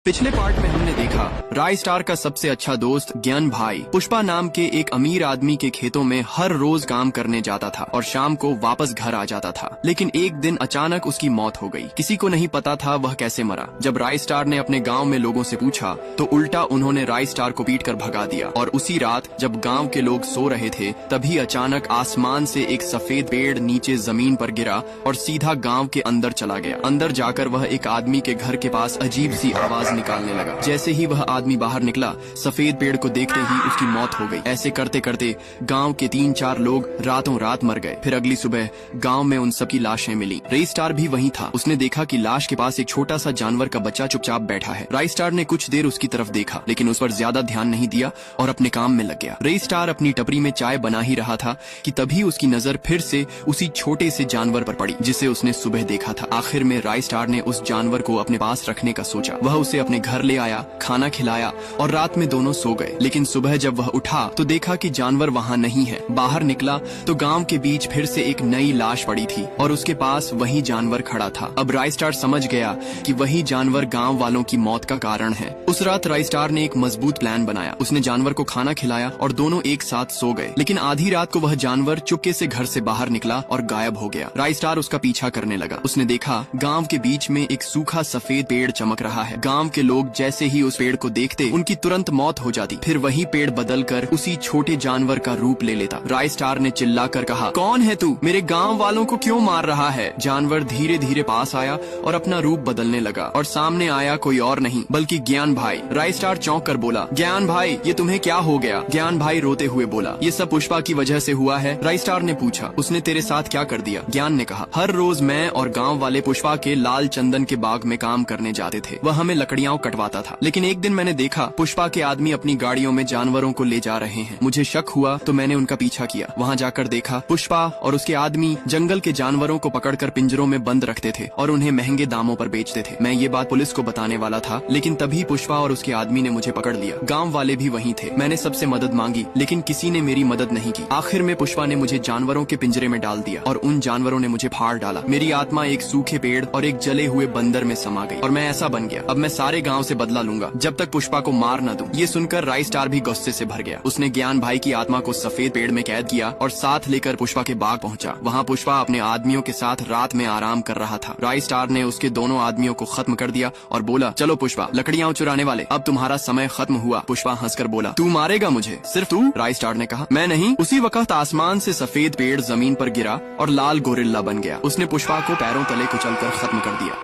पिछले पार्ट में हमने देखा राय स्टार का सबसे अच्छा दोस्त ज्ञान भाई पुष्पा नाम के एक अमीर आदमी के खेतों में हर रोज काम करने जाता था और शाम को वापस घर आ जाता था। लेकिन एक दिन अचानक उसकी मौत हो गई। किसी को नहीं पता था वह कैसे मरा। जब राय स्टार ने अपने गांव में लोगों से पूछा तो उल्टा उन्होंने राय स्टार को पीट कर भगा दिया। और उसी रात जब गाँव के लोग सो रहे थे तभी अचानक आसमान से एक सफेद पेड़ नीचे जमीन पर गिरा और सीधा गाँव के अंदर चला गया। अंदर जाकर वह एक आदमी के घर के पास अजीब सी आवाज निकालने लगा। जैसे ही वह आदमी बाहर निकला सफेद पेड़ को देखते ही उसकी मौत हो गई। ऐसे करते करते गांव के 3-4 लोग रातों रात मर गए। फिर अगली सुबह गांव में उन सबकी लाशें मिली। राय स्टार भी वहीं था। उसने देखा कि लाश के पास एक छोटा सा जानवर का बच्चा चुपचाप बैठा है। राय स्टार ने कुछ देर उसकी तरफ देखा लेकिन उस पर ज्यादा ध्यान नहीं दिया और अपने काम में लग गया। राय स्टार अपनी टपरी में चाय बना ही रहा था कि तभी उसकी नजर फिर से उसी छोटे से जानवर पर पड़ी जिसे उसने सुबह देखा था। आखिर में राय स्टार ने उस जानवर को अपने पास रखने का सोचा। वह उसे अपने घर ले आया, खाना खिलाया और रात में दोनों सो गए। लेकिन सुबह जब वह उठा तो देखा कि जानवर वहाँ नहीं है। बाहर निकला तो गांव के बीच फिर से एक नई लाश पड़ी थी और उसके पास वही जानवर खड़ा था। अब राय स्टार समझ गया कि वही जानवर गांव वालों की मौत का कारण है। उस रात राय स्टार ने एक मजबूत प्लान बनाया। उसने जानवर को खाना खिलाया और दोनों एक साथ सो गए। लेकिन आधी रात को वह जानवर चुपके से घर से बाहर निकला और गायब हो गया। राय स्टार उसका पीछा करने लगा। उसने देखा गांव के बीच में एक सूखा सफेद पेड़ चमक रहा है। गांव के लोग जैसे ही उस पेड़ को देखते उनकी तुरंत मौत हो जाती। फिर वही पेड़ बदलकर उसी छोटे जानवर का रूप ले लेता। राय स्टार ने चिल्लाकर कहा, कौन है तू? मेरे गांव वालों को क्यों मार रहा है? जानवर धीरे धीरे पास आया और अपना रूप बदलने लगा और सामने आया कोई और नहीं बल्कि ज्ञान भाई। राय स्टार चौंक कर बोला, ज्ञान भाई ये तुम्हें क्या हो गया? ज्ञान भाई रोते हुए बोला, ये सब पुष्पा की वजह से हुआ है। राय स्टार ने पूछा, उसने तेरे साथ क्या कर दिया? ज्ञान ने कहा, हर रोज मैं और गाँव वाले पुष्पा के लाल चंदन के बाग में काम करने जाते थे। वह हमें लकड़ियाँ कटवाता था। लेकिन एक दिन मैंने देखा पुष्पा के आदमी अपनी गाड़ियों में जानवरों को ले जा रहे हैं। मुझे शक हुआ तो मैंने उनका पीछा किया। वहाँ जाकर देखा पुष्पा और उसके आदमी जंगल के जानवरों को पकड़कर पिंजरों में बंद रखते थे और उन्हें महंगे दामों पर बेचते थे। मैं ये बात पुलिस को बताने वाला था लेकिन तभी पुष्पा और उसके आदमी ने मुझे पकड़ लिया। गाँव वाले भी वहीं थे। मैंने सबसे मदद मांगी लेकिन किसी ने मेरी मदद नहीं की। आखिर में पुष्पा ने मुझे जानवरों के पिंजरे में डाल दिया और उन जानवरों ने मुझे फाड़ डाला। मेरी आत्मा एक सूखे पेड़ और एक जले हुए बंदर में समा गई और मैं ऐसा बन गया। अब मैं सारे गाँव से बदला लूंगा जब तक पुष्पा को मार न दूं। ये सुनकर राय स्टार भी गुस्से से भर गया। उसने ज्ञान भाई की आत्मा को सफेद पेड़ में कैद किया और साथ लेकर पुष्पा के बाग पहुंचा। वहां पुष्पा अपने आदमियों के साथ रात में आराम कर रहा था। राय स्टार ने उसके दोनों आदमियों को खत्म कर दिया और बोला, चलो पुष्पा, लकड़ियां चुराने वाले, अब तुम्हारा समय खत्म हुआ। पुष्पा हंसकर बोला, तू मारेगा मुझे? सिर्फ तू? राय स्टार ने कहा, मैं नहीं। उसी वक्त आसमान से सफेद पेड़ जमीन पर गिरा और लाल गोरिल्ला बन गया। उसने पुष्पा को पैरों तले कुचलकर खत्म कर दिया।